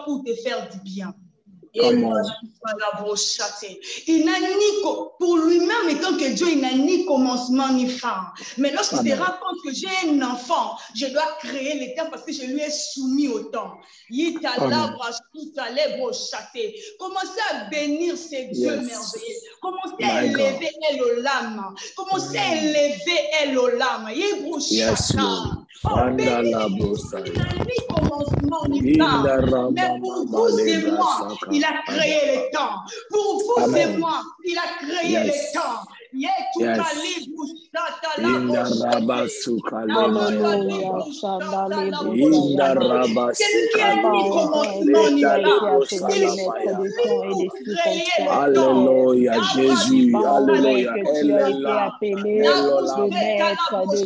pour te faire du bien. Il n'a ni pour lui-même, étant que Dieu, il n'a ni commencement ni fin. Mais lorsqu'il te rend compte que j'ai un enfant, je dois créer le temps parce que je lui ai soumis au temps. Commencez à bénir ces dieux merveilleux. Commencez à élever Elolam. Commencez à élever Elolam. Ni commencement ni fin. Mais pour vous et moi, il a créé le temps. Pour vous et moi, il a créé le temps. Alléluia, Jésus, alléluia. Que tu as été appelé le maître de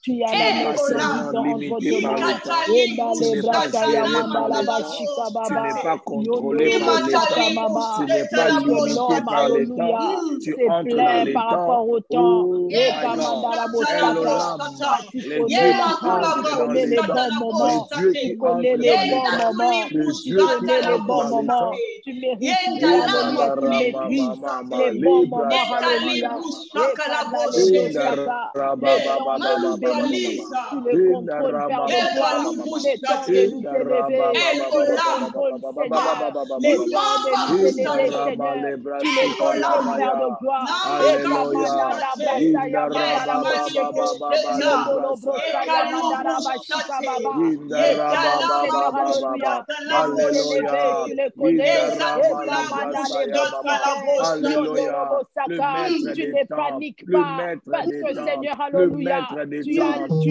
Tu as la notion du temps entre tes mains. Et dans les bras, ça y a mandala bashika baba. Contrôlé par les temps. Tu n'es pas limité par les temps. Tu entres dans les par rapport au temps. Et kamandala bosaka. Tu connais les bons moments. Tu connais les bons moments. Tu connais les bons moments. Tu mérites, alléluia, tu maîtrises les bons moments, alléluia. Tu le contrôles, Père de gloire, les temps de nous élever, tu le contrôles, Seigneur, les temps de nous élever, Seigneur, tu le contrôles, Père de gloire, tu les connais, tu ne paniques pas, parce que Seigneur, alléluia, tu as Seigneur, tu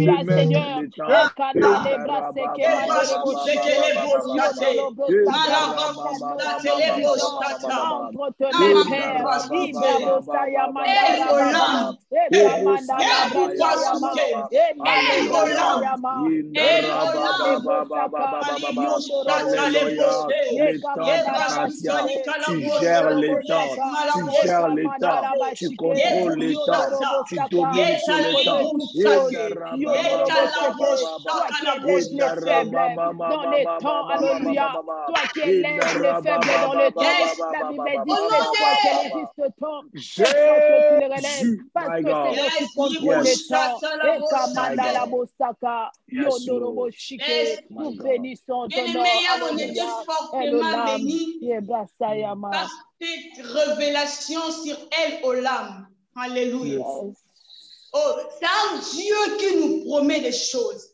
gères les temps, tu contrôles les temps, tu domines sur les temps. Dans les temps, alléluia, toi qui élèves les faibles dans le temps, la Bible dit c'est toi qui résiste le temps, c'est toi que tu les relèves, parce que Seigneur tu contrôles les temps, et Kamanda la Bosaka, Yondorobo Shike, nous bénissons ton nom, alléluia, Elolam, cette révélation sur El Olam, alléluia. Oh, c'est un Dieu qui nous promet des choses.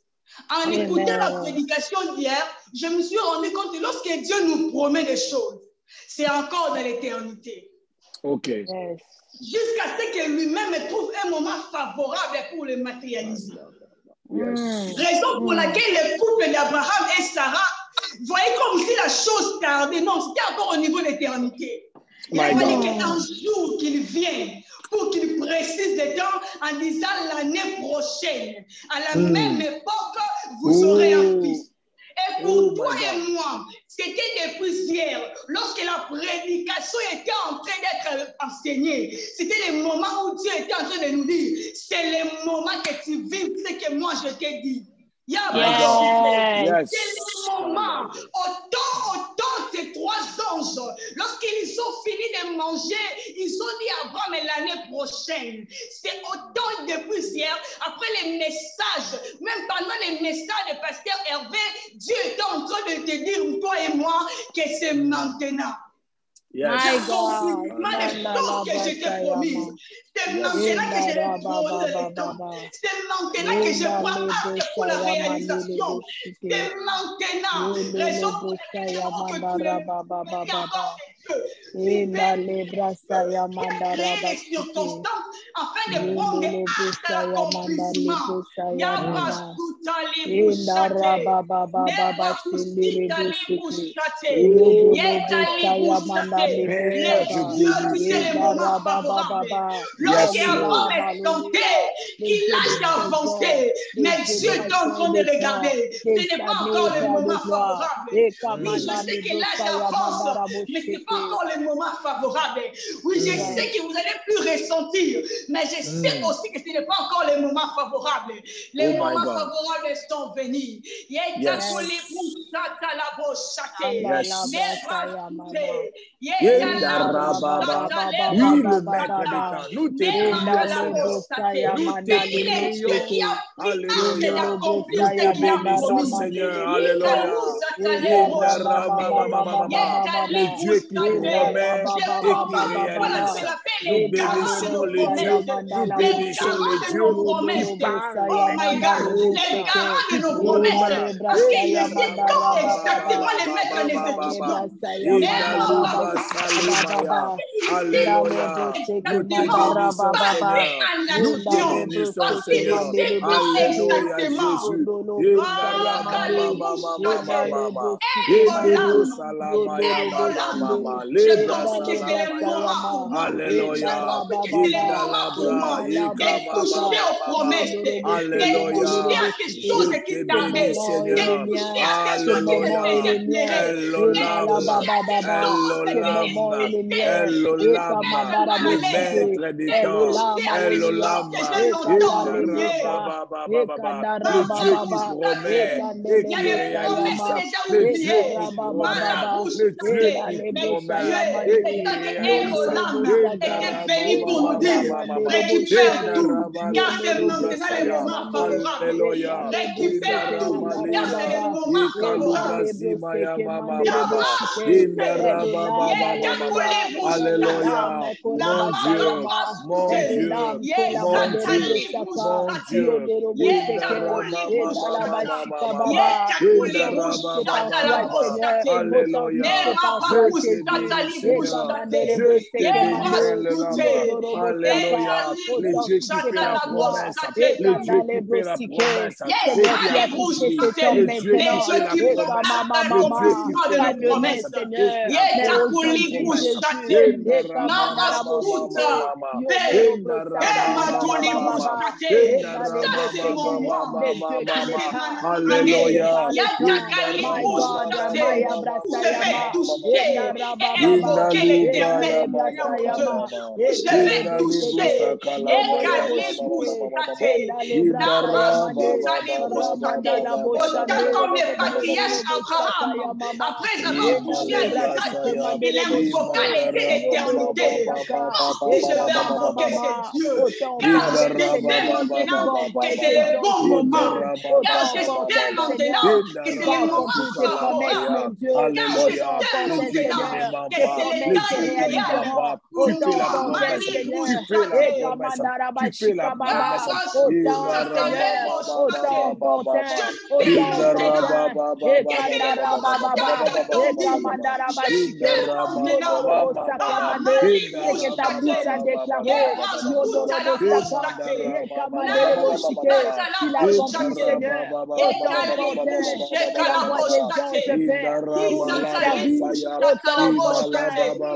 En écoutant la prédication d'hier, je me suis rendu compte que lorsque Dieu nous promet des choses, c'est encore dans l'éternité. OK. Jusqu'à ce que lui-même trouve un moment favorable pour le matérialiser. Raison pour laquelle le couple d'Abraham et Sarah voyaient comme si la chose tardait. Non, c'était encore au niveau de l'éternité. Il a fallu qu'un jour qu'il vienne pour qu'il précise des temps en disant l'année prochaine, à la même époque, vous aurez un fils. Et pour toi et moi, c'était depuis hier, lorsque la prédication était en train d'être enseignée, c'était le moment où Dieu était en train de nous dire, c'est le moment que tu vis, ce que moi je t'ai dit. C'est le moment. Autant ces 3 anges, lorsqu'ils ont fini de manger, ils ont dit à Abraham l'année prochaine. C'est autant depuis hier, après les messages, même pendant les messages de pasteur Hervé, Dieu est en train de te dire, toi et moi, que c'est maintenant. L'accomplissement des choses que je t'ai promis. C'est maintenant que je vais prendre le temps. C'est maintenant que je prends acte pour la réalisation. C'est maintenant. Raison pour laquelle je veux que tu les circonstances afin de prendre acte à l'accomplissement. Lorsqu'Abraham est tenté, il lâche d'avancer, mais Dieu est en train de regarder. Ce n'est pas encore le moment favorable. Oui, je sais qu'il lâche d'avance, mais ce n'est pas encore le moment favorable. Oui, je sais que vous n'allez plus ressentir, mais je sais aussi que ce n'est pas encore le moment favorable. Les moments favorables sont venus. Oui, le maître des temps. Nous te prions, Seigneur. Nous te prions. Alléluia. Nous te bénissons, Seigneur. Alléluia. Le Dieu qui promet et qui réalise. Nous bénissons le Dieu. Nous bénissons le Dieu. Oh my God. Les garants de nos promesses. Parce qu'il dit comme exactement les maîtres des études. Alléluia. Nous te bénissons, Seigneur. Alléluia, Jésus. Alléluia, mon Dieu, mon Dieu, mon Dieu, Après avoir touché à il a invoqué totalité d'éternité. Et je vais invoquer ce Dieu, car je sais maintenant que c'est le bon moment, car je sais maintenant que c'est le moment favorable, car je sais maintenant que c'est le temps idéal pour nous.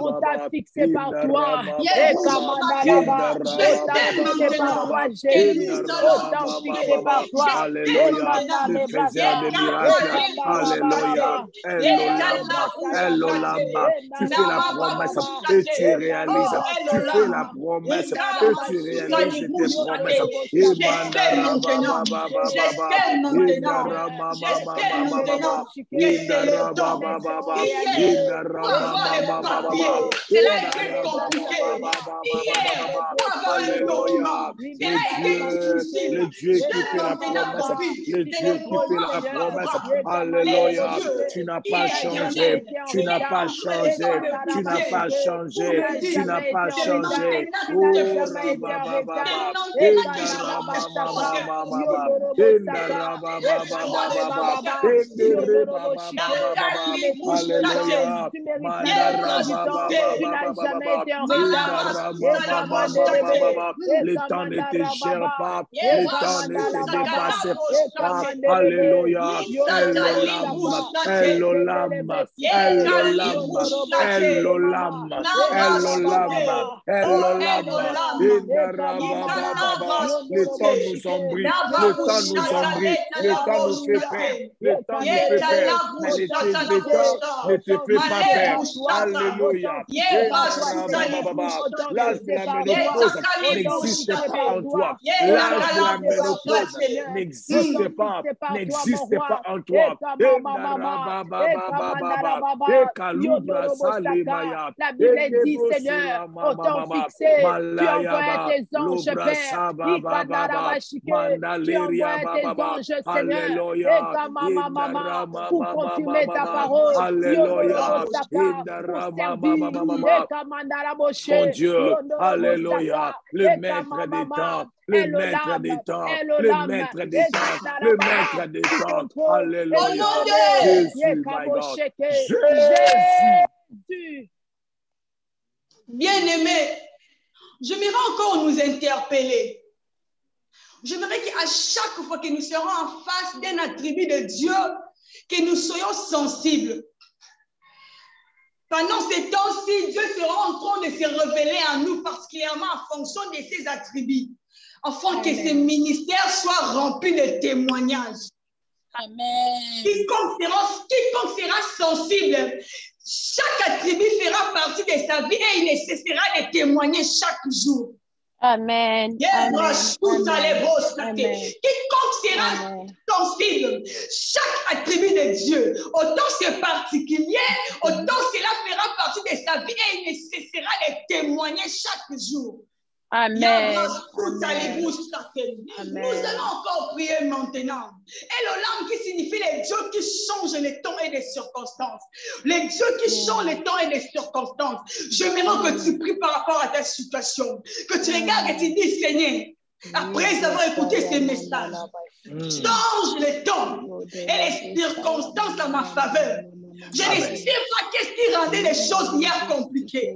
On t'a fixé par toi. Et Kamandaraba, on t'a fixé par toi, Jésus. On t'a fixé par toi. Alléluia. Le faiseur de miracles. Alléluia. Elolama. Tu fais la promesse et tu réalises. Tu fais la promesse et tu réalises tes promesses. C'est là que c'est compliqué. Le Dieu qui fait la promesse, le Dieu qui fait la promesse. Alléluia. Tu n'as pas changé. Tu n'as pas changé. Tu n'as pas changé. Tu n'as pas changé. Le temps ne te gère pas, le temps ne te dépasse pas. Alléluia. Le temps nous ombrit, le temps nous ombrit, le temps nous fait peur, le temps nous fait peur, mais le temps ne te fait pas peur. Alléluia. L'âge de la ménopause n'existe pas en toi. L'âge de la ménopause n'existe pas en toi. La Bible dit, Seigneur, au temps fixé, tu envoies tes anges, Père. Tu envoies tes anges, Seigneur, pour confirmer ta parole. Alléluia. Mon Dieu, alléluia, le maître des temps, le maître des temps, le maître des temps, le maître des temps, alléluia, Jésus, my God, Jésus. Bien-aimé, j'aimerais encore nous interpeller. J'aimerais qu'à chaque fois que nous serons en face d'un attribut de Dieu, que nous soyons sensibles. Pendant ces temps-ci, Dieu sera en train de se révéler à nous particulièrement en fonction de ses attributs, afin que ce ministère soit rempli de témoignages. Amen. Quiconque sera sensible, chaque attribut fera partie de sa vie et il nécessitera de témoigner chaque jour. Amen. Quiconque sera sensible, chaque attribut de Dieu, autant c'est particulier, autant cela fera partie de sa vie et il nécessitera de témoigner chaque jour. Amen. Nous allons encore prier maintenant. Et le langue qui signifie les dieux qui changent les temps et les circonstances. Les dieux qui changent les temps et les circonstances. J'aimerais que tu pries par rapport à ta situation. Que tu regardes et tu dis, Seigneur, après avoir écouté ces messages, change les temps et les circonstances à ma faveur. Je ne sais pas qu'est-ce qui rendait les choses bien compliquées.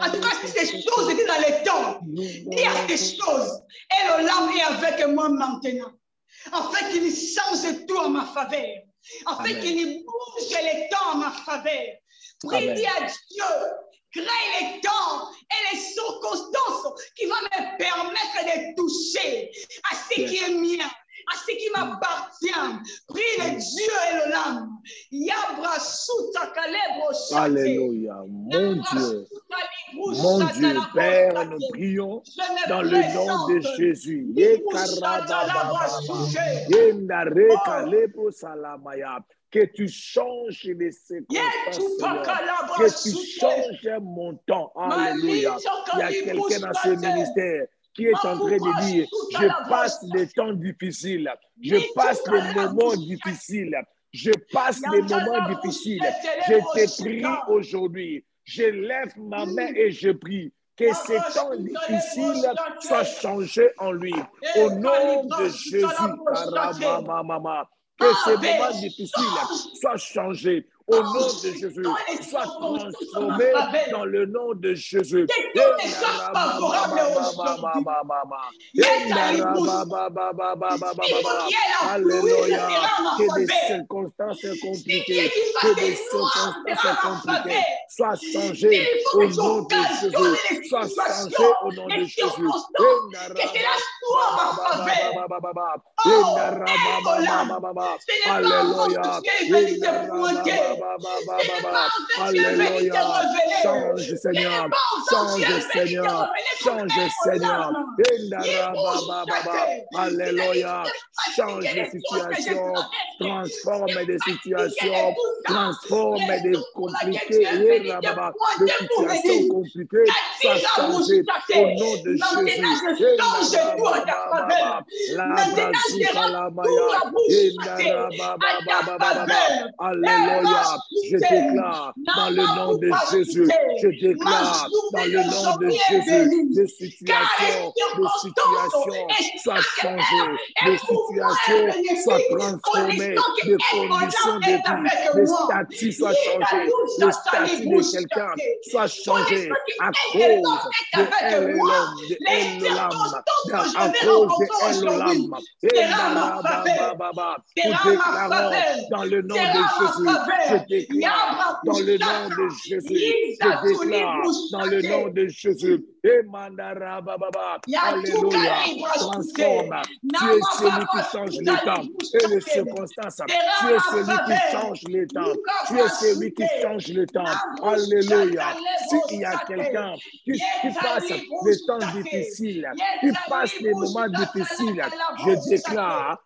En tout cas, si ces choses étaient dans les temps, il y a des choses. Et le lame est avec moi maintenant. Afin qu'il change tout en ma faveur. Afin qu'il bouge les temps en ma faveur. Prie à Dieu. Crée les temps et les circonstances qui vont me permettre de toucher à ce qui est mien, à ce qui m'appartient. Prie le Dieu et le Lamb. Alléluia, mon Dieu. Mon Dieu, Père, nous prions dans le nom de Jésus. Que tu changes les circonstances, Seigneur. Que tu changes mon temps. Alléluia. Il y a quelqu'un dans ce ministère qui est en train de dire, je passe des temps difficiles. Je passe des moments difficiles. Je passe des moments difficiles. Je te prie aujourd'hui. Je lève ma main et je prie que ces temps difficiles soient changés en lui. Au nom de Jésus, que ces moments difficiles soient changés. Au nom de Jésus, soient transformés dans le nom de Jésus. Alléluia. Que des circonstances compliquées, que des circonstances compliquées soient changées au nom de Jésus. Soient changées au nom de Jésus. Alléluia. Alléluia. Change, Seigneur. Change, Seigneur. Change, Seigneur. Alléluia. Change les situations. Transforme des situations. Transforme des compliquées. Des situations compliquées. Soient changées au nom de Jésus. Alléluia. Je déclare dans le nom de Jésus. Je déclare dans le nom de Jésus. Des situations soient changées. Des situations soient transformées. Des conditions de vie. Des statuts soient changés. Les statuts de quelqu'un soient changés à cause de elle et l'homme. De elle et l'âme. À cause de elle et l'âme. Nous déclarons dans le nom de Jésus. Je déclare dans le nom de Jésus. Je déclare dans le nom de Jésus. Alléluia. Transforme. Tu es celui qui change les temps et les circonstances. Tu es celui qui change les temps. Tu es celui qui change le temps. Alléluia. S'il y a quelqu'un qui passe des temps difficiles, qui passe des moments difficiles, je déclare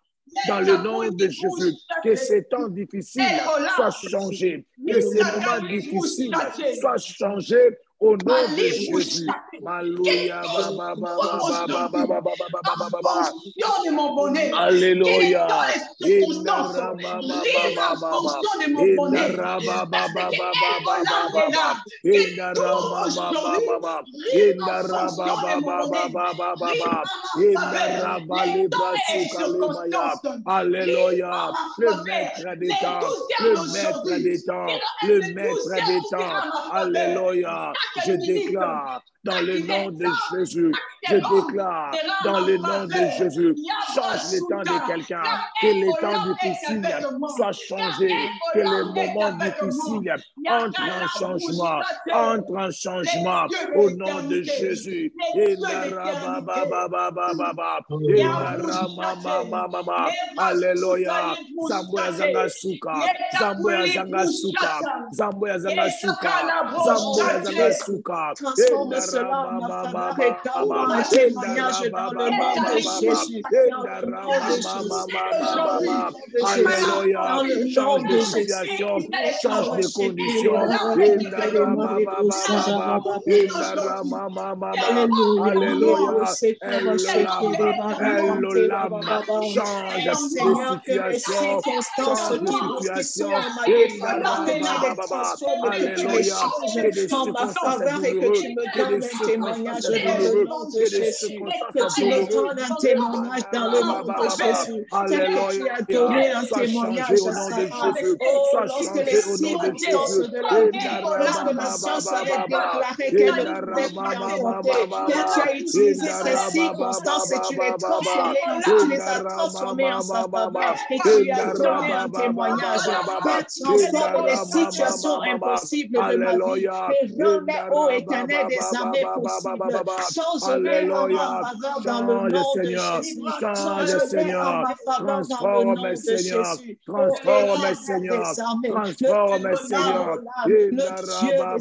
dans le nom de Jésus, que ces temps difficiles soient changés, que ces moments difficiles soient changés au nom de Jésus. Alléluia. Alléluia. Le maître des temps, le maître des temps, le maître des temps. Alléluia. Je déclare dans le nom de Jésus, je déclare dans le nom de Jésus, change les temps de quelqu'un, que les temps difficiles soient changés, que les moments difficiles entrent en changement, au nom de Jésus. Alléluia. Zamboya zanga suka, Zamboya zanga suka, Zamboya zanga suka, Zamboya zanga suka. Transforme cela en faveur et dans un témoignage dans le nom de Jésus. Alléluia. Change de situation, change de condition. Alléluia. Change de situation, change de situation. Alléluia. Que des circonstances douloureuses, que des témoignages dans le nom de Jésus. Que tu me donnes un témoignage dans le nom de Jésus. Tel que tu as donné un témoignage à Sarah. Oh, lorsque les circonstances de la vie, lorsque ma sœur avait déclaré qu'elle ne pouvait plus affronter, que tu as utilisé ces circonstances et tu les as transformées en sa faveur et tu as donné un témoignage. Qu'elle transforme les situations impossibles de ma vie et relève ô Éternel des armées, possible. Change-les en ma faveur dans le nom de Jésus. Change-les en ma faveur dans le nom de Jésus. Transforme, Seigneur. Transforme, Seigneur. Le Dieu des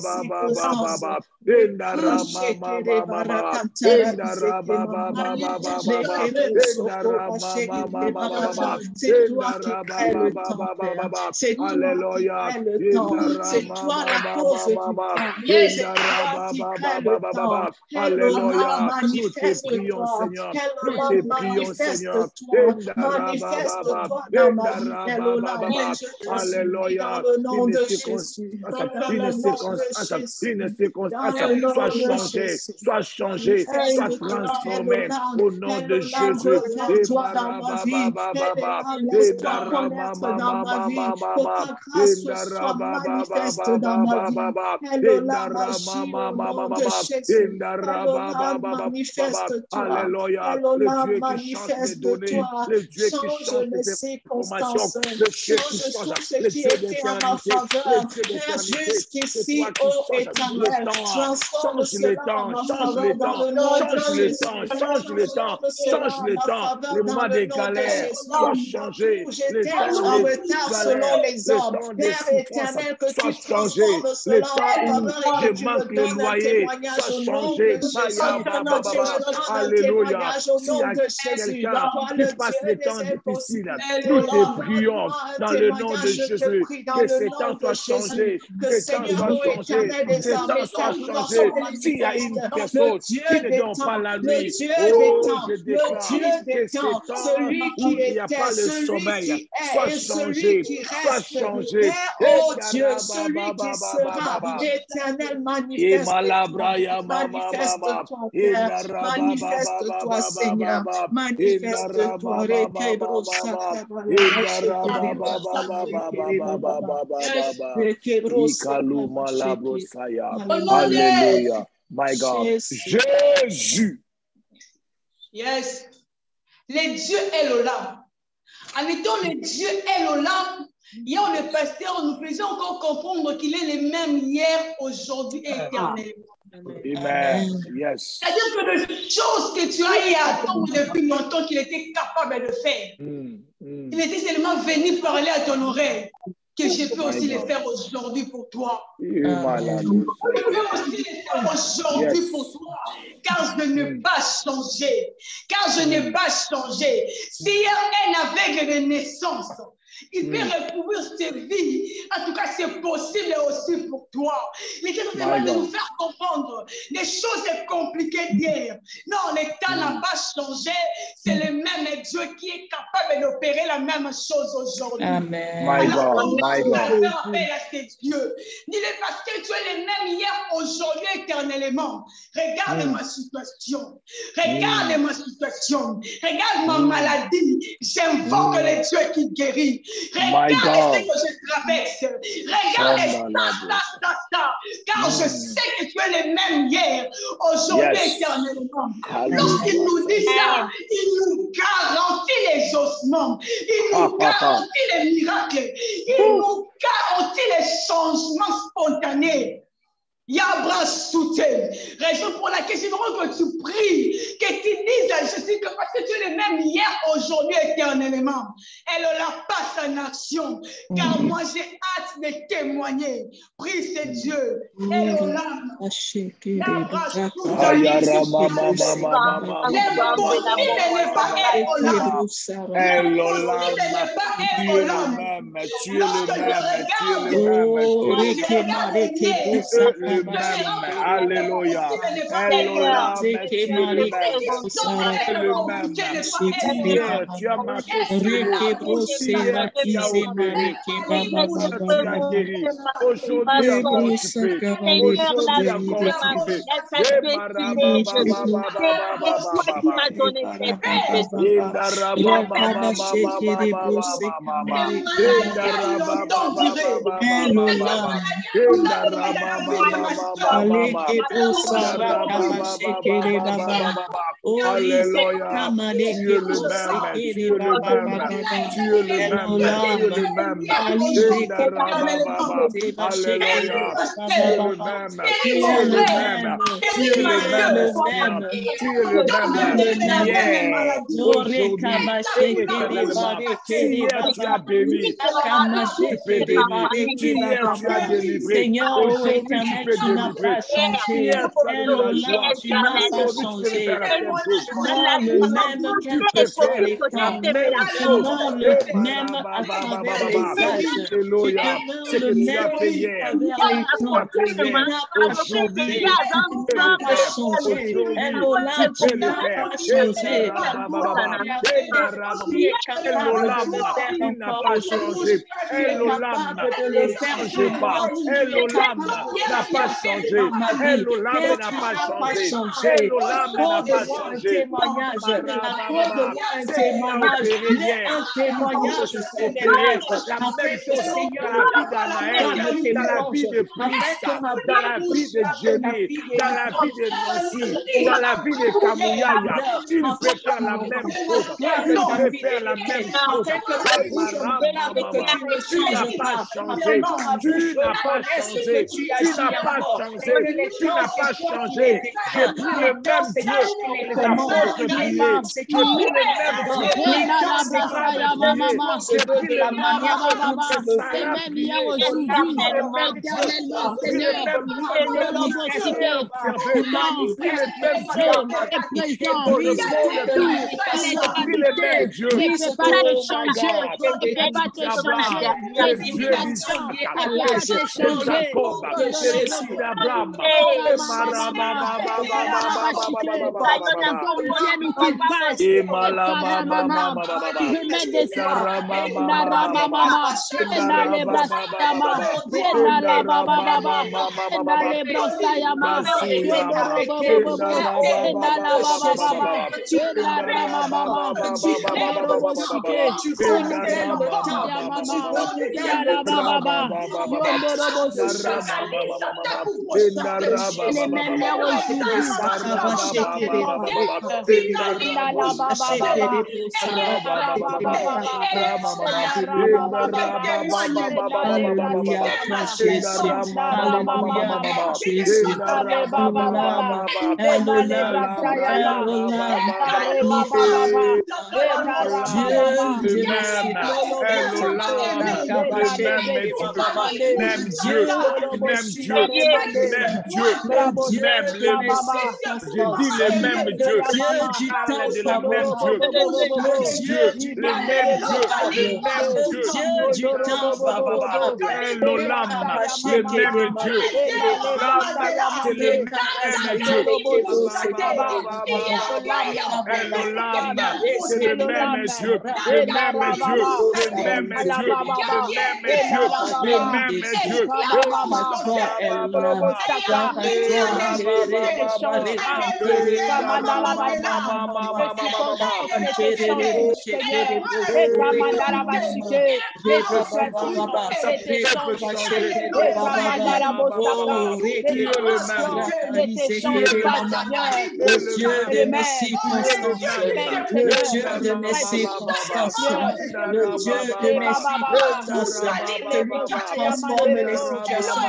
circonstances. C'est toi qui crée le temps, Père. C'est toi qui crée le temps. C'est toi la cause du temps. C'est toi qui crée le temps. Alléluia. Manifeste-toi. Manifeste-toi. Manifeste-toi dans ma vie. Alléluia. Dans le nom de Jésus. Une circonstance soit changée, soit transformée au nom de Jésus. Toi dans ma vie. Laisse-toi connaître dans ma vie. Que ta grâce soit manifeste dans ma vie. Elola, agis au nom de Jésus. Elola, manifeste-toi. Alléluia. Le Dieu qui change les données, le Dieu qui change les informations, le Dieu qui change ce qui était en ma faveur. Jusqu'ici, ô Éternel, transforme cela en ma faveur dans le nom de Jésus. Change le temps. Le moment des galères soit changé. J'étais en retard selon les hommes. Père éternel, que tu transformes cela en faveur et que tu me donnes un témoignage au nom de Jésus. Alléluia. S'il y a quelqu'un qui passe les temps difficiles, nous te prions dans le nom de Jésus. Que ces temps soient changés. Que ces temps soient changés. Ces temps soient changés. S'il y a une personne qui ne dort pas la nuit, je déclare que ces temps où il n'y a pas le sommeil soit changé. Soit changé. Oh Dieu, celui qui sera éternel, manifeste-toi, Père. Manifeste-toi, Seigneur. Manifeste-toi. Alléluia. My God. Jésus. Yes. Le Dieu Elohim. En étant le Dieu Elohim, hier le pasteur nous faisait encore comprendre qu'il est le même hier, aujourd'hui et éternellement. Amen. Yes. C'est-à-dire que les choses que tu as eu à attendre depuis longtemps qu'il était capable de faire, il était seulement venu parler à ton oreille, que je peux aussi le faire aujourd'hui pour toi. Je peux aussi le faire aujourd'hui pour toi, car je n'ai pas changé. Si il y a un aveugle de naissance, il peut recouvrir ses vies. En tout cas, c'est possible aussi pour toi. Il est capable de nous faire comprendre les choses compliquées d'hier. Non, le temps n'a pas changé. C'est le même Dieu qui est capable d'opérer la même chose aujourd'hui. Amen. Alors, faire appel à ces dieux. Dis-le parce que tu es le même hier, aujourd'hui, éternellement. Regarde ma situation. Regarde ma situation. Regarde ma maladie. J'invoque le Dieu qui guérit. Regarde ce que je traverse. Regarde ça. Car je sais que tu es le même hier, aujourd'hui, éternellement. Lorsqu'il nous dit ça, il nous garantit les ossements. Il nous garantit les miracles. Il nous garantit les changements spontanés. Yabra soutien. Raison pour laquelle c'est vraiment que tu pries, que tu dises à Jésus que parce que tu es le même hier, aujourd'hui, éternellement. Elle la passe en action. Car moi, j'ai hâte de témoigner. Prie, c'est Dieu. Elle l'âme. Yabra soutien. Alléluia. Tu as marqué Alléluia. Tu es le même. Tu es le même. Hier, tu as béni. Tu peux bénir. Hier, tu as délivré. Aujourd'hui, tu peux délivrer. Hier, tu as donné la joie. Aujourd'hui, tu peux faire la même chose. Le même quel que soit les temps, le même à travers les âges, c'est que tu as fait hier. Aujourd'hui, tu peux le faire. Elolam n'a pas changé. Elolam ne change pas. Elolam n'a pas changé. Elolam n'a pas changé. Elolam n'a pas changé. La même chose dans la vie d'Anaël, dans la vie de Prista, dans la vie de Jenny, dans la vie de Nancy, dans la vie de Kamouyaya. Il peut faire la même chose. Il peut faire la même chose. Tu n'as pas changé. Tu n'as pas changé. Tu n'as pas changé. Tu n'as pas changé. J'ai pris le même Dieu. Les apôtres priaient. J'ai pris le même Dieu. J'ai pris le même Dieu. Ne peut pas te changer. Ne peut pas te changer. Le Dieu d'Isaac, de Jacob, de Abraham. Même Dieu, je dis le même Dieu, transforme les situations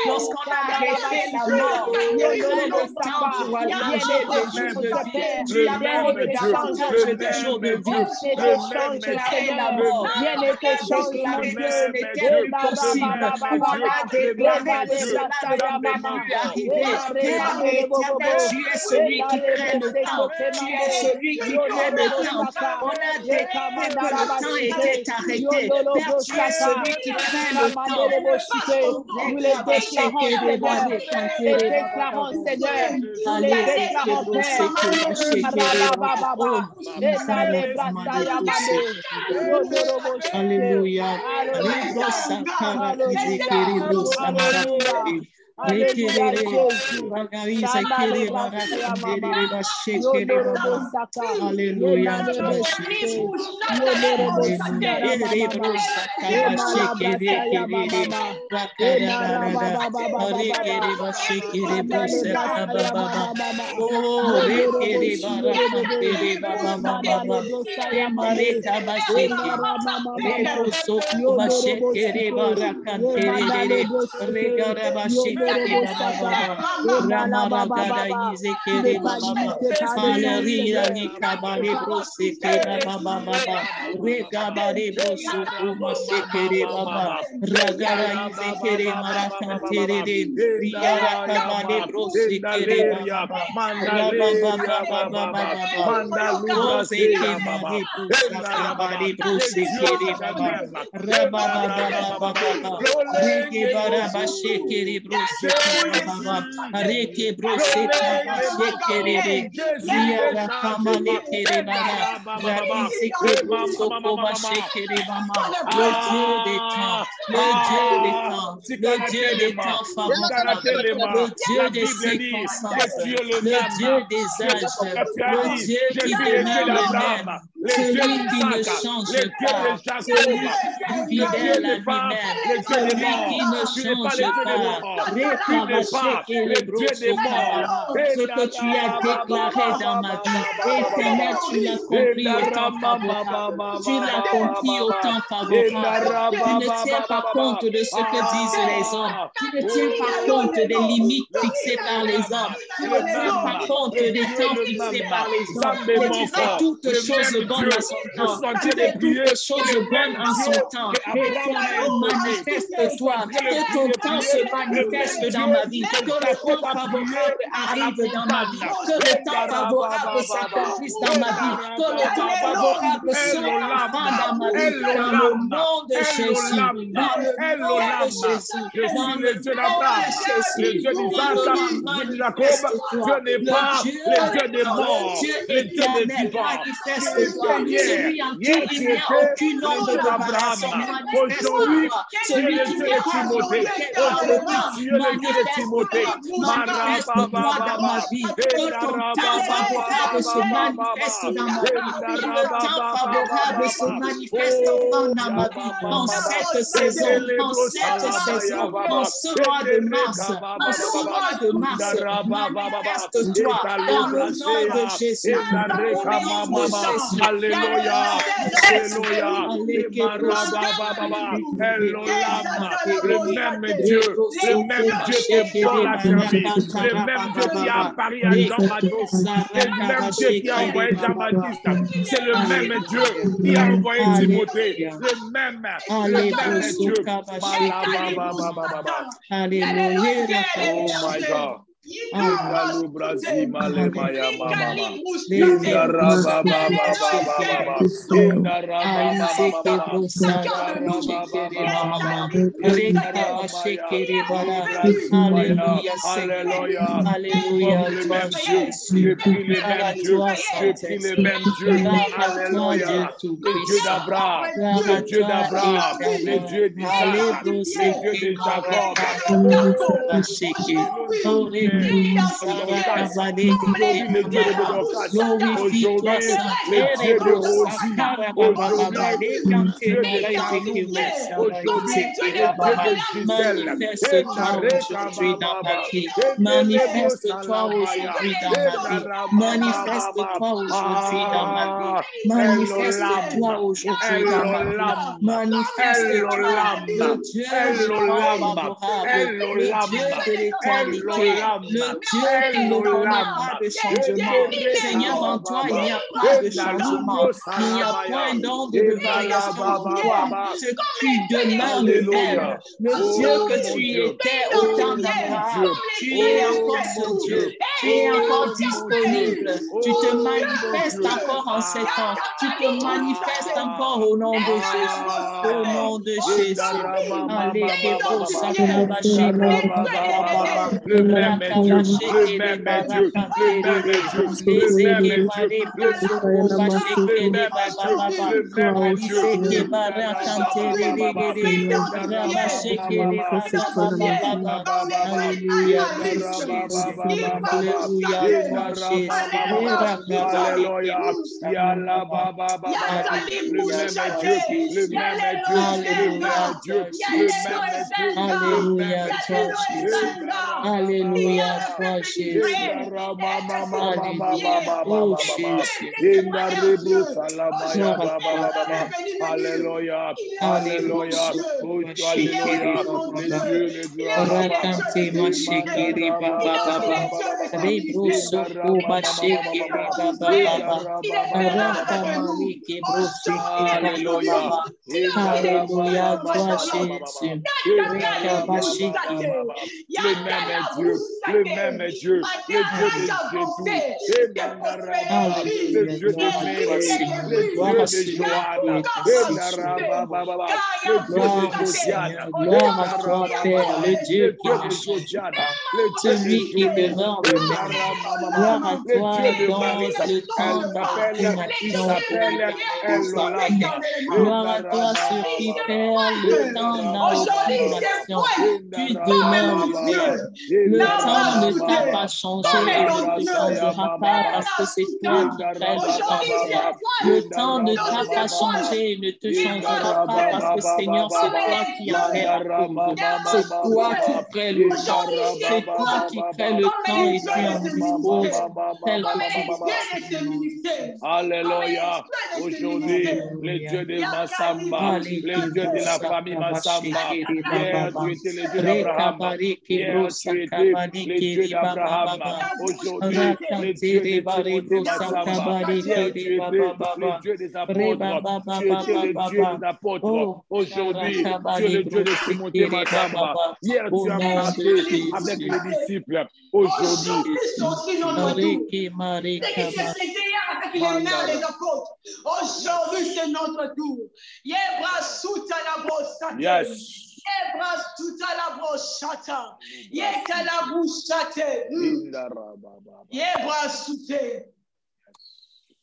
lorsqu'on a arrêté la mort, il y a eu le temps pour allonger le jour de vie. Tu amènes le change de jour de vie. Le change de la mort. Bien été changé, ce n'était plus possible. On a déclaré que cela ne peut plus arriver. Éternel, tu es celui qui crée le temps. Tu es celui qui crée le temps. On a déclaré que le temps était arrêté. Père, tu es celui qui crée le temps. Nous les déclarons, Seigneur. Les déclarons, Seigneur. Nous les déclarons, Père. Alléluia. Le Dieu des temps favorables, le Dieu des circonstances, le Dieu des âges, le Dieu qui demeure le même, celui qui ne change pas, celui qui est fidèle à lui-même, celui qui ne change pas. Ce que tu as déclaré dans ma vie, Éternel, tu l'as compris au temps favorable. Tu l'as compris au temps favorable. Tu ne tiens pas compte de ce que disent les hommes. Tu ne tiens pas compte des limites fixées par les hommes. Tu ne tiens pas compte des temps fixés par les hommes. Mais tu fais toutes choses bonnes à son temps. Tu fais toutes choses bonnes en son temps. Éternel, manifeste-toi. Que ton temps se manifeste dans ma vie. Que le temps favorable arrive dans ma vie. Que le temps favorable s'accomplisse dans ma vie. Que le temps favorable soit enfant dans ma vie. Dans le nom de Jésus. Dans le nom de Jésus. Dans le Dieu d'Abraham, le Dieu d'Isaac, le Dieu de Jacob, Dieu n'est pas le Dieu des morts, le Dieu des vivants. Celui en qui il n'y a aucune ombre de variation. Aujourd'hui, tu es le Dieu de Timothée. Aujourd'hui, tu es le Dieu de Timothée. Manifeste-toi dans ma vie. Que ton temps favorable se manifeste dans ma vie. Que le temps favorable se manifeste dans ma vie. En cette saison, en cette saison, en ce mois de mars, en ce mois de mars, manifeste-toi dans le nom de Jésus. Alléluia, le même Dieu qui est dans la survie, le même Dieu qui a apparu à Jean-Baptiste, le même Dieu qui a envoyé Jean-Baptiste, c'est le même Dieu qui a envoyé Timothée, le même Dieu. Alléluia. Oh my God. Manifeste-toi aujourd'hui dans ma vie. Manifeste-toi aujourd'hui dans ma vie. Manifeste-toi aujourd'hui dans ma vie. Manifeste-toi, le Dieu de favorable, le Dieu de l'éternité, Le Dieu qui ne connaît pas de changement. Seigneur, en toi, il n'y a pas de changement. Il n'y a point d'ombre de variation en toi. Tu demeures le même. Le Dieu que tu étais au temps d'Abraham. Tu es encore ce Dieu. Tu es encore disponible. Tu te manifestes encore en ces temps. Tu te manifestes encore au nom de Jésus. Au nom de Jésus. Allez, le même Dieu, le même Dieu, le même Dieu, le même Alléluia, toi Jésus. Alléluia, toi Jésus. Oh Jésus. Alléluia. Alléluia. Rakante mashekiri baba baba. Rebroso kubashekiri baba baba. Rakamaliki brosekiri baba baba. Alléluia, toi Jésus. Rekabashiki. Le même Dieu, le même Dieu, le Dieu de Jésus, le Dieu de Mary, le Dieu de Joanna, le Dieu de Josiane, gloire à toi, Père, le Dieu qui ne change pas, celui qui demeure le même. Gloire à toi dans le temps d'incarnation. Gloire à toi, ce qui perd le temps dans aucune nation. Tu demeures le même. Le temps ne t'a pas changé et ne te changera pas parce que c'est toi qui crée le temps. Le temps ne t'a pas changé et ne te changera pas parce que Seigneur, c'est toi qui en es la cause. C'est toi qui crée le temps. C'est toi qui crée le temps et tu en disposes tel que tu veux. Alléluia. Aujourd'hui, le Dieu de Massamba, le Dieu de la famille Massamba. Hier, tu étais le Dieu d'Abraham. Hier, tu étais le Dieu d'Abraham. Aujourd'hui, le Dieu de Massamba. Hier, tu étais le Dieu des apôtres. Tu étais le Dieu des apôtres. Aujourd'hui, tu es le Dieu de Timothée Massamba. Hier, tu as marché avec les disciples. Aujourd'hui, aujourd'hui, c'est notre tour. Yes.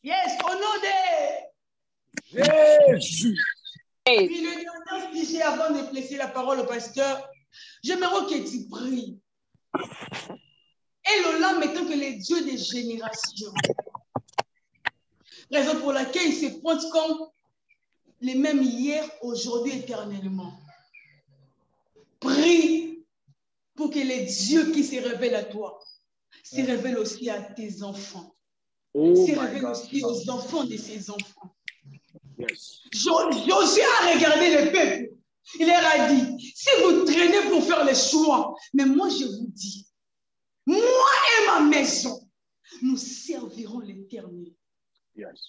Yes, au nom de Jésus. Puis le dernier sujet avant de laisser la parole au pasteur, j'aimerais que tu pries. Et l'Olam étant que les dieux des générations. Raison pour laquelle il se pointe comme les mêmes hier, aujourd'hui, éternellement. Prie pour que les dieux qui se révèlent à toi se révèlent aussi à tes enfants. Se révèlent aussi aux enfants de ses enfants. Yes. Josué a regardé le peuple. Il leur a dit, si vous traînez pour faire les choix, mais moi je vous dis, moi et ma maison, nous servirons l'Éternel. Yes.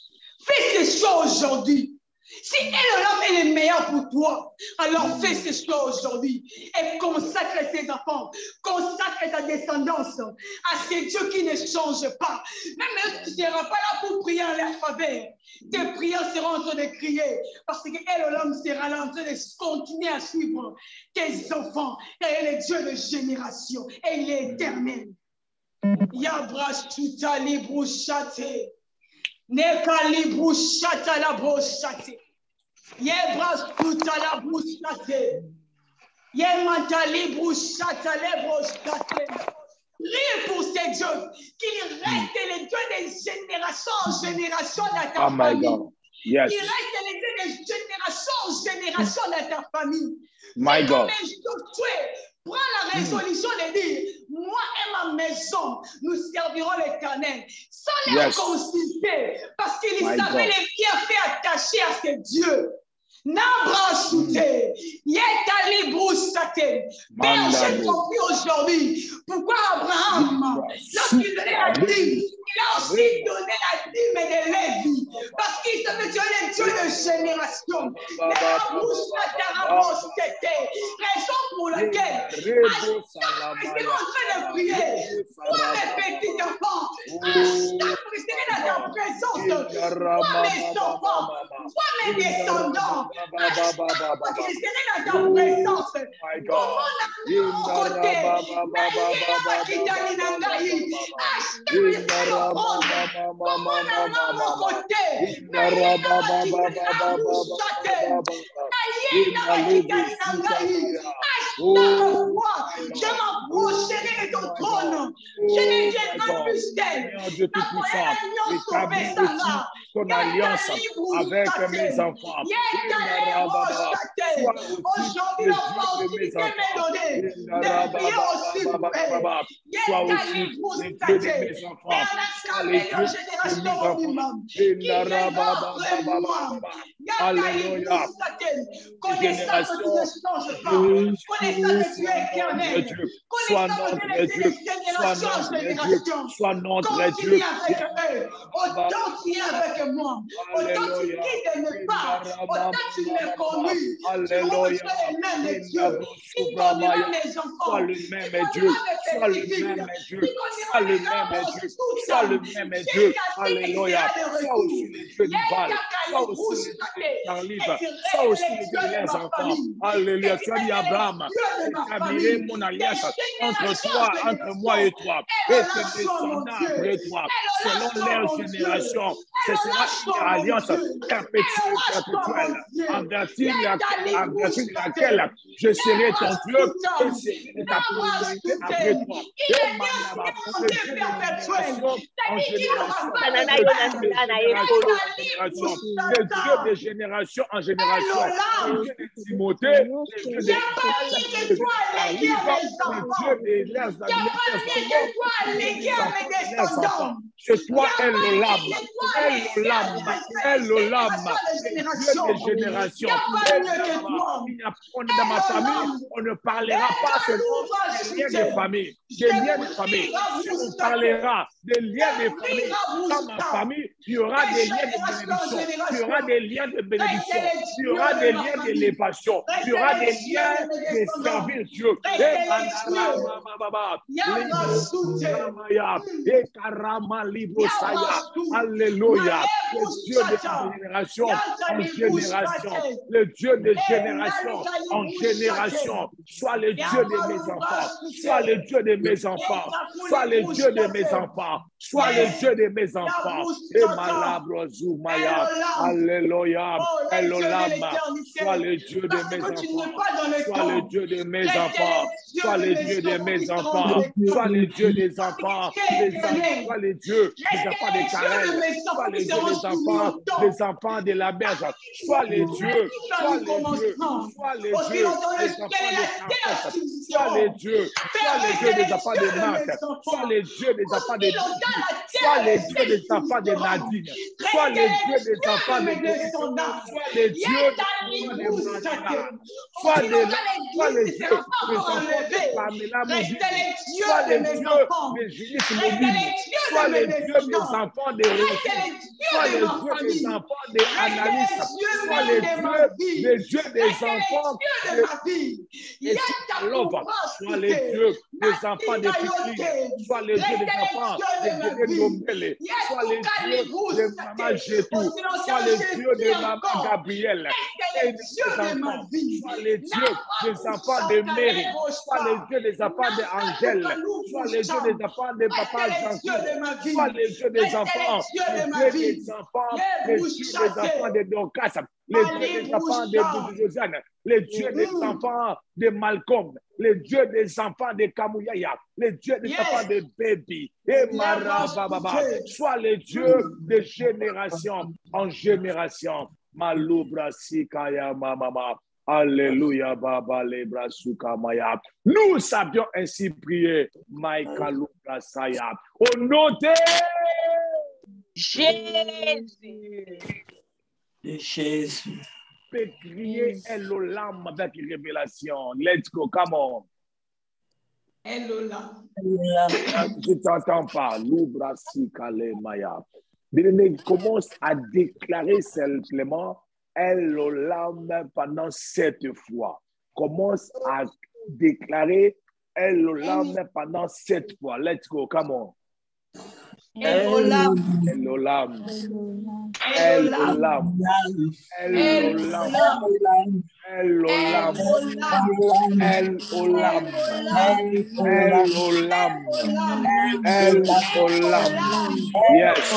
Fais ces choix aujourd'hui. Si l'homme est le meilleur pour toi, alors fais ces choix aujourd'hui et consacre tes enfants, consacre ta descendance à ces dieux qui ne changent pas. Même tu ne seras pas là pour prier en leur faveur. Tes prières seront en train de crier parce que l'homme sera là en train de continuer à suivre tes enfants. Et il est Dieu de génération et il est éternel. Yabrashuta librushate. Neka librushata la broshate. Yebrashuta la brushate. Yemanta librushata la broshate. Prie pour ces dieux, qu'ils restent les dieux des générations en génération dans ta famille. Yes. Qu'ils restent les dieux des générations en génération dans ta famille. My God. Prends la résolution de dire, moi et ma maison, nous servirons l'Éternel. Sans les consulter, parce qu'ils savaient les bienfaits attachés à ces dieux. Père, j'ai compris aujourd'hui pourquoi Abraham, lorsqu'il donnait la dîme, il a aussi donné la dîme de Lévi, parce qu'il savait Dieu est Dieu de génération. Raison pour laquelle, c'est en train de prier, toi mes petits enfants, dans ta présence, toi mes enfants, toi mes descendants, dans ta présence, je m'approcherai de ton trône. Je ne viendrai plus d'elle. Dieu Tout-Puissant, ton alliance avec mes enfants. Aujourd'hui, l'opportunité m'est donnée de prier aussi pour elle. Sois aussi les dieux de mes enfants. Sois les dieux de mes enfants. Alléluia. Connaissance de tout échange, connaissance de Dieu éternel, sois notre Dieu, sois notre Dieu. Autant tu es avec moi, autant tu quittes de mes pas, autant tu me conduis. Alléluia. Sois le même Dieu, sois le même Dieu, sois le même Dieu, sois le même Dieu. Alléluia. Sois aussi le Dieu du Val, sois aussi le Dieu des livres, sois aussi le Dieu des enfants. Alléluia. Tu as dit Abraham, établirai mon alliance entre moi et toi, et tes descendants après toi, selon leur génération. Ce sera une alliance perpétuelle, en vertu de laquelle je serai ton Dieu et serai ta postérité après toi. Et le Dieu de génération en génération. Le Dieu de Timothée, le Dieu de c'est toi, Elolam, Dieu des générations. Dans ma famille, on ne parlera pas seulement des liens de famille, Si on parlera des liens de famille, dans ma famille, il y aura des liens de bénédiction, il y aura des liens de bénédiction, il y aura des liens d'élévation, il y aura des liens de servir Dieu. Alléluia. Le Dieu de génération en génération. Le Dieu de génération en génération. Sois le Dieu de mes enfants. Sois le Dieu de mes enfants. Sois le Dieu de mes enfants. Sois le Dieu de mes enfants. Et Malabro Zoumaya. Alléluia. Elolam. Sois le Dieu de mes enfants. Sois le Dieu de mes enfants. Sois le Dieu de mes enfants. Sois le Dieu des enfants. Sois le Dieu des enfants de Karel. Sois le Dieu des enfants de la berge. Sois le Dieu. Sois le Dieu. Sois le Dieu des enfants de Sarfette. Sois le Dieu. Sois le Dieu des enfants de Marc. Sois le Dieu des enfants de sois le Dieu des enfants de Nadine. Sois le Dieu des enfants de sois le Dieu de Manila. Sois le Dieu des enfants de Pamela Mobile. Sois le Dieu de Judith Mobile. Sois le Dieu des enfants de Rosie. Sois le Dieu des enfants de Annalise. Sois le Dieu des enfants de Lova. Sois le Dieu des enfants de Pitli. Sois le Dieu des enfants de Gombele. Sois le Dieu de Maman Jetou. Sois le Dieu de Maman Gabrielle. Sois le Dieu des enfants de Mary. Sois le Dieu des enfants d'Angèle. Sois le Dieu des enfants de Papa Jean. Sois le Dieu des enfants. Le Dieu des enfants. Le Dieu des enfants de Dorcas. Le Dieu des enfants de Josiane. Le Dieu des enfants de Malcolm. Le Dieu des enfants de Kamouyaya. Le Dieu des enfants de Baby. Et Marababa. Sois le Dieu de génération en génération. Malubra Sikaya Mama. Alléluia, Baba Lebra Sukamaya. Nous savions ainsi prier, Maïkalubra Saya. Au nom de Jésus. De Jésus. peut crier Elolam avec révélation? Let's go, come on. Elolam. Je t'entends pas. Loubrasi Kale Maya. Bien-aimé, commence à déclarer simplement Elolam pendant 7 fois. Commence à déclarer Elolam pendant 7 fois. Let's go, come on. Elolam. Elolam. Elolam. Elolam. Elolam. Elolam. Elolam. Elolam. Yes.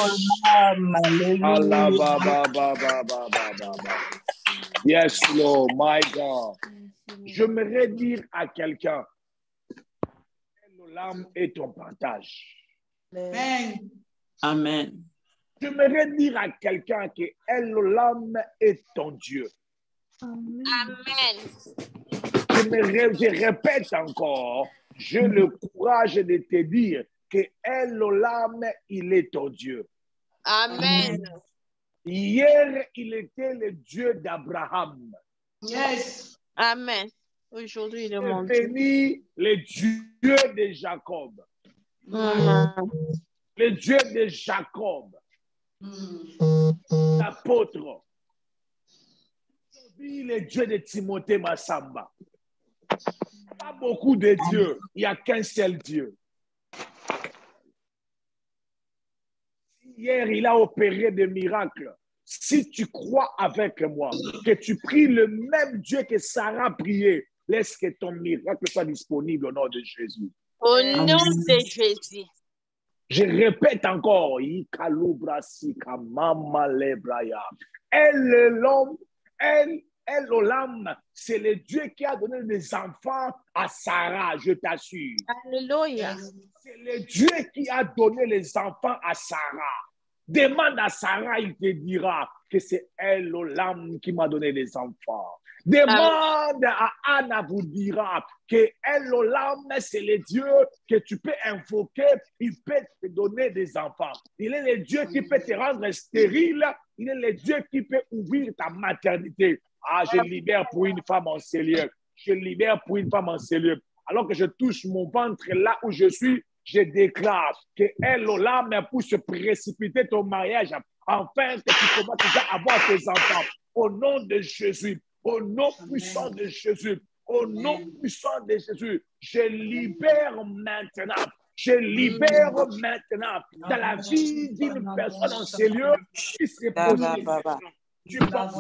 Allah, ba, ba, ba, ba, ba, ba, ba. Yes, Lord, my God. J'aimerais dire à quelqu'un, Elolam est ton partage. Amen. Amen. J'aimerais dire à quelqu'un que Elolam est ton Dieu. Amen. Je répète encore, j'ai le courage de te dire que Elolam, il est ton Dieu. Amen. Hier, il était le Dieu d'Abraham. Yes. Amen. Aujourd'hui, il est mon Dieu. Béni le Dieu de Jacob. Le Dieu de Jacob. L'apôtre. Aujourd'hui, le Dieu de Timothée Massamba. Pas beaucoup de dieux. Il n'y a qu'un seul Dieu. Hier, il a opéré des miracles. Si tu crois avec moi, que tu pries le même Dieu que Sarah priait, laisse que ton miracle soit disponible au nom de Jésus. Au nom de Jésus. Je répète encore. Elolam, c'est le Dieu qui a donné des enfants à Sarah, je t'assure. Alléluia. C'est le Dieu qui a donné les enfants à Sarah. Demande à Sarah, il te dira que c'est Elolam qui m'a donné les enfants. Demande à Anna, vous dira que Elolam, c'est le Dieu que tu peux invoquer, il peut te donner des enfants. Il est le Dieu qui peut te rendre stérile, il est le Dieu qui peut ouvrir ta maternité. Ah, je libère pour une femme en cellule. Je libère pour une femme en cellule. Alors que je touche mon ventre là où je suis, je déclare que Elolam pour se précipiter ton mariage, afin que tu commences déjà à avoir tes enfants. Au nom de Jésus, au nom puissant de Jésus, au nom puissant de Jésus, je libère maintenant. Je libère maintenant dans la vie d'une personne en ces lieux qui s'est posée. Tu penses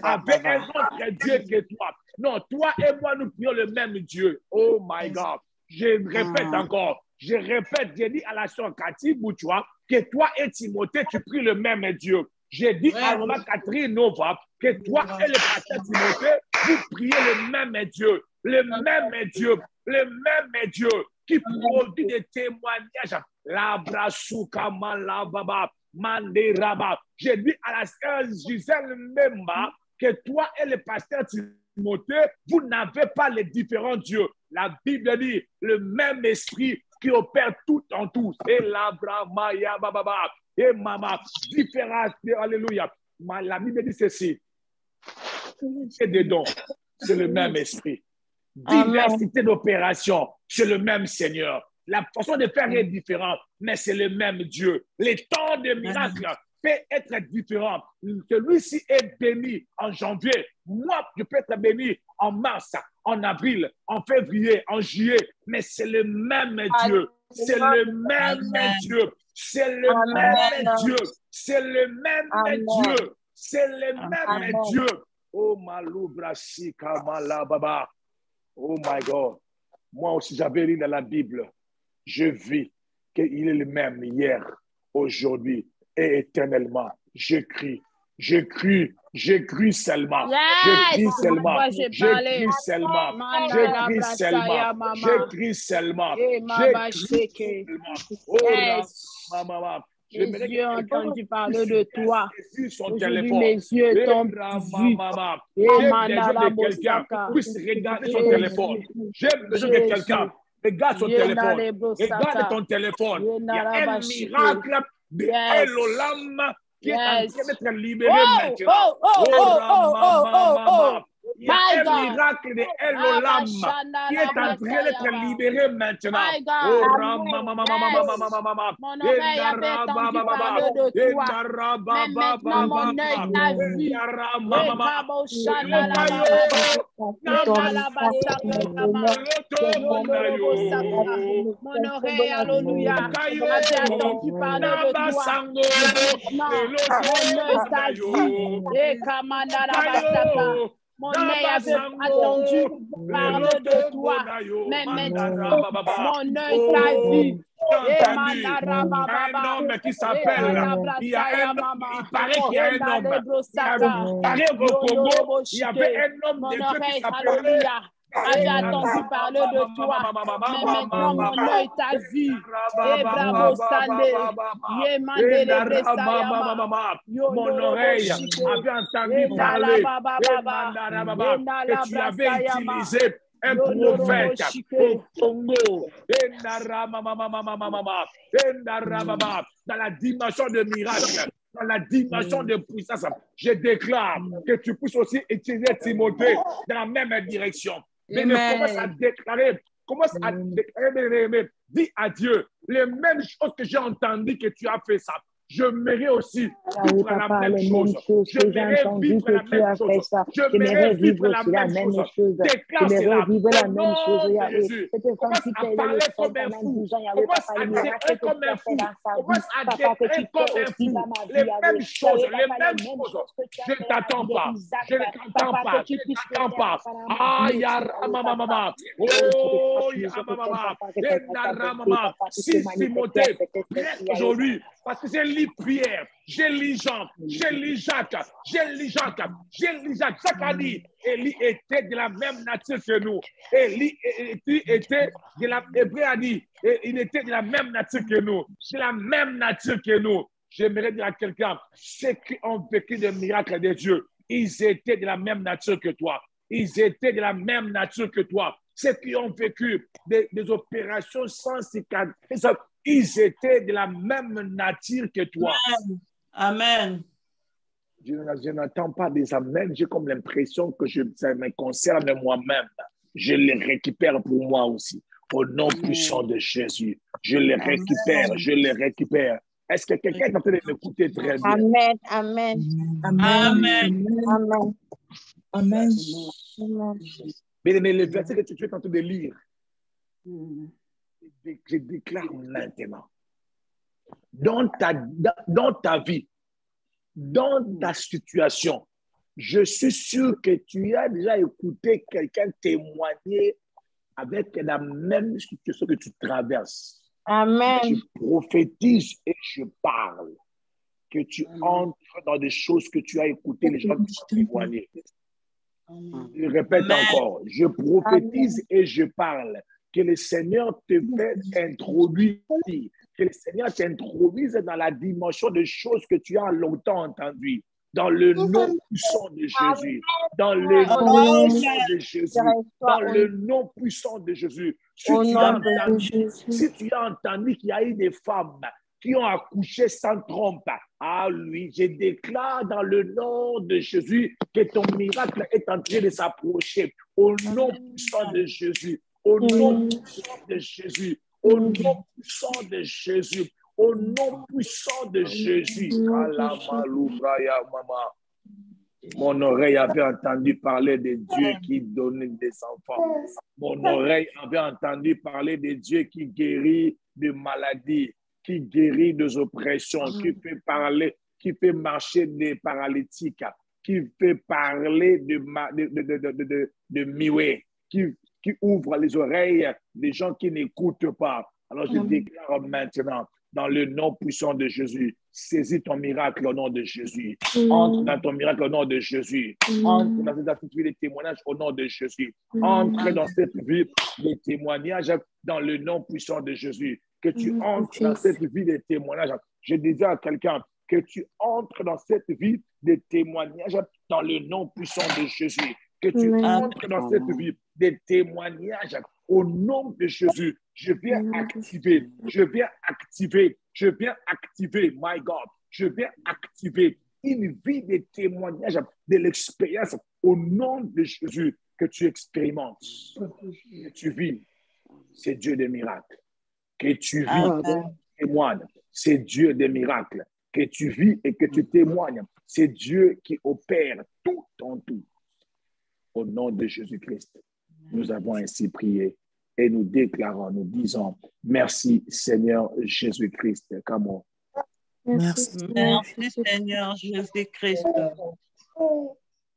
avec un autre Dieu que toi. Non, toi et moi, nous prions le même Dieu. Oh my God. Je répète encore. Je répète, j'ai dit à la sœur Cathy Bouchoua que toi et Timothée, tu pries le même Dieu. J'ai dit à Maman Catherine Nova que toi et le pasteur Timothée, vous priez le même Dieu. Le même Dieu. Le même Dieu qui produit des témoignages. Labrasuka malababa. Manderaba. J'ai dit à la sœur Gisèle Memba que toi et le pasteur Timothée, vous n'avez pas les différents dieux. La Bible dit le même esprit qui opère tout en tous. Et l'abramaya bababa. Et maman, différents. Alléluia. La Bible dit ceci. C'est des dons. C'est le même esprit. Diversité d'opérations. C'est le même Seigneur. La façon de faire est différente, mais c'est le même Dieu. Les temps de miracles peuvent être différents. Celui-ci est béni en janvier. Moi, je peux être béni en mars, en avril, en février, en juillet. Mais c'est le même Dieu. C'est le même Dieu. C'est le même Dieu. C'est le même Dieu. C'est le même Dieu. Oh, Maloubrasika Malababa. Oh my God. Moi aussi, j'avais lu dans la Bible. Je vis qu'il est le même hier, aujourd'hui et éternellement. Je crie seulement. Je crie seulement. Je crie seulement. Je crie seulement. Je crie seulement. Je crie seulement. Oh, maman. Mes yeux ont entendu parler de toi. Aujourd'hui, mes yeux t'ont vu. J'ai besoin de quelqu'un qui puisse regarder son téléphone. J'ai besoin de quelqu'un. Regarde son téléphone. Regarde ton téléphone. Il y a un miracle de Elolam qui est en train d'être libéré maintenant. Il y a un miracle de Elolam qui est en train d'être libéré maintenant. Mon oreille avait entendu parler de toi. Mais maintenant, mon œil t'a vu. Mon oreille, alléluia, avait entendu parler de toi. Mon œil t'a vu. Mon œil avait attendu parler de toi. Mais maintenant, mon œil t'a vu. Un homme qui s'appelle, il paraît qu'il y a un homme, il paraît au Congo, il y avait un homme de Dieu qui s'appelait, avait entendu parler de toi, mais maintenant mon œil t'a vu. Mon oreille avait entendu parler que tu avais utilisé un prophète au Congo, dans la dimension de miracle, dans la dimension de puissance. Je déclare que tu puisses aussi utiliser Timothée dans la même direction. Mais commence à déclarer, dis à Dieu les mêmes choses que j'ai entendu que tu as fait ça. Je mérite aussi vivre la même chose. Je mérite vivre la même chose. Je mérite vivre la même chose. Déclare cela au nom de Jésus. Commence à parler comme un fou. Commence à déclarer comme un fou. Commence à déclarer comme un fou. Les mêmes choses, les mêmes choses. Je ne t'attends pas. Je ne t'attends pas. Je ne t'attends pas. Ah, Yaramamama. Oh, Yaramamama. Si Timothée, aujourd'hui, parce que j'ai lu Pierre, j'ai lu Jean, j'ai lu Jacques, j'ai lu Jacques. Jacques a dit, Élie était de la même nature que nous. Élie était de la, Hébreu a dit, il était de la même nature que nous. C'est la même nature que nous. J'aimerais dire à quelqu'un, ceux qui ont vécu des miracles de Dieu, ils étaient de la même nature que toi. Ils étaient de la même nature que toi. Ceux qui ont vécu des opérations sans cicatrice, ils étaient de la même nature que toi. Amen. Je n'entends pas des amens. J'ai comme l'impression que ça me concerne moi-même. Je les récupère pour moi aussi. Au nom puissant de Jésus. Je les récupère, je les récupère. Est-ce que quelqu'un est en train de m'écouter très bien? Amen, amen. Amen. Amen. Amen. Mais le verset que tu es en train de lire, je déclare maintenant, dans ta vie, dans ta situation, je suis sûr que tu as déjà écouté quelqu'un témoigner avec la même situation que tu traverses. Amen. Je prophétise et je parle que tu entres dans des choses que tu as écoutées, les gens qui sont témoignés. Je répète encore, je prophétise et je parle que le Seigneur te fait introduire, que le Seigneur t'introduise dans la dimension de choses que tu as longtemps entendues. Dans le nom puissant de Jésus. Dans le nom puissant de Jésus. Dans le nom puissant de Jésus. Si tu as entendu qu'il y a eu des femmes qui ont accouché sans trompe, ah lui, je déclare dans le nom de Jésus que ton miracle est en train de s'approcher. Au nom puissant de Jésus. Au nom puissant de Jésus. Au nom puissant de Jésus. Au nom puissant de Jésus. Mon oreille avait entendu parler de Dieu qui donnait des enfants. Mon oreille avait entendu parler de Dieu qui guérit de maladies, qui guérit des oppressions, qui fait parler, qui fait marcher des paralytiques, qui fait parler de mioué, qui ouvre les oreilles des gens qui n'écoutent pas. Alors je déclare maintenant, dans le nom puissant de Jésus, saisis ton miracle au nom de Jésus. Entre dans ton miracle au nom de Jésus. Entre dans cette attitude de témoignage au nom de Jésus. Entre dans cette vie de témoignage dans le nom puissant de Jésus. Que tu entres dans cette vie de témoignage. Je disais à quelqu'un que tu entres dans cette vie de témoignage dans le nom puissant de Jésus. Que tu entres dans cette vie de témoignage au nom de Jésus. Je viens activer, my God. je vais activer une vie de témoignage de l'expérience au nom de Jésus que tu expérimentes, que tu vis. C'est Dieu des miracles. Que tu vis, témoignes. C'est Dieu des miracles. Que tu vis et que tu témoignes. C'est Dieu qui opère tout en tout. Au nom de Jésus-Christ, nous avons ainsi prié et nous déclarons, nous disons, merci Seigneur Jésus-Christ. Come on. Merci Seigneur Jésus-Christ.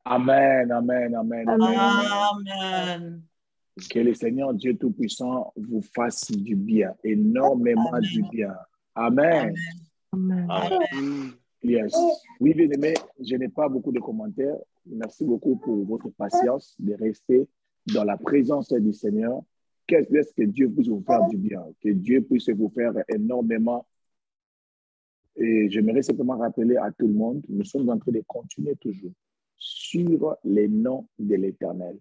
Amen, amen, amen, amen. Amen. Que le Seigneur Dieu Tout-Puissant vous fasse du bien, énormément du bien. Amen. Amen. Amen. Yes. Oui, bien aimé, je n'ai pas beaucoup de commentaires. Merci beaucoup pour votre patience de rester dans la présence du Seigneur. Qu'est-ce que Dieu puisse vous faire du bien, que Dieu puisse vous faire énormément. Et j'aimerais simplement rappeler à tout le monde, nous sommes en train de continuer toujours sur les noms de l'Éternel.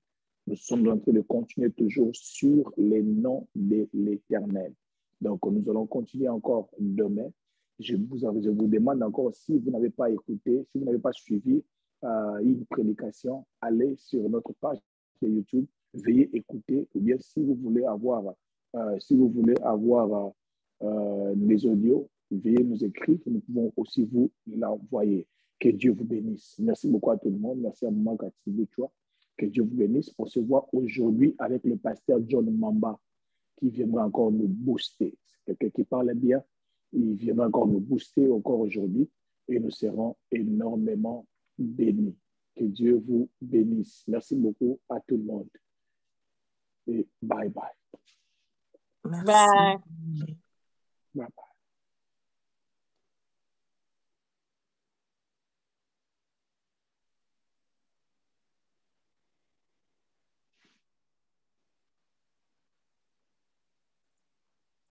Nous sommes en train de continuer toujours sur les noms de l'Éternel. Donc, nous allons continuer encore demain. Je vous demande encore, si vous n'avez pas écouté, si vous n'avez pas suivi une prédication, allez sur notre page de YouTube, veuillez écouter, ou bien si vous voulez avoir, les audios, veuillez nous écrire, nous pouvons aussi vous l'envoyer. Que Dieu vous bénisse. Merci beaucoup à tout le monde. Merci à Maman Gatibouchoua. Que Dieu vous bénisse. On se voit aujourd'hui avec le pasteur John Mamba qui viendra encore nous booster. C'est quelqu'un qui parle bien. Il viendra encore nous booster encore aujourd'hui et nous serons énormément bénis. Que Dieu vous bénisse. Merci beaucoup à tout le monde. Et bye bye. Bye. Bye bye.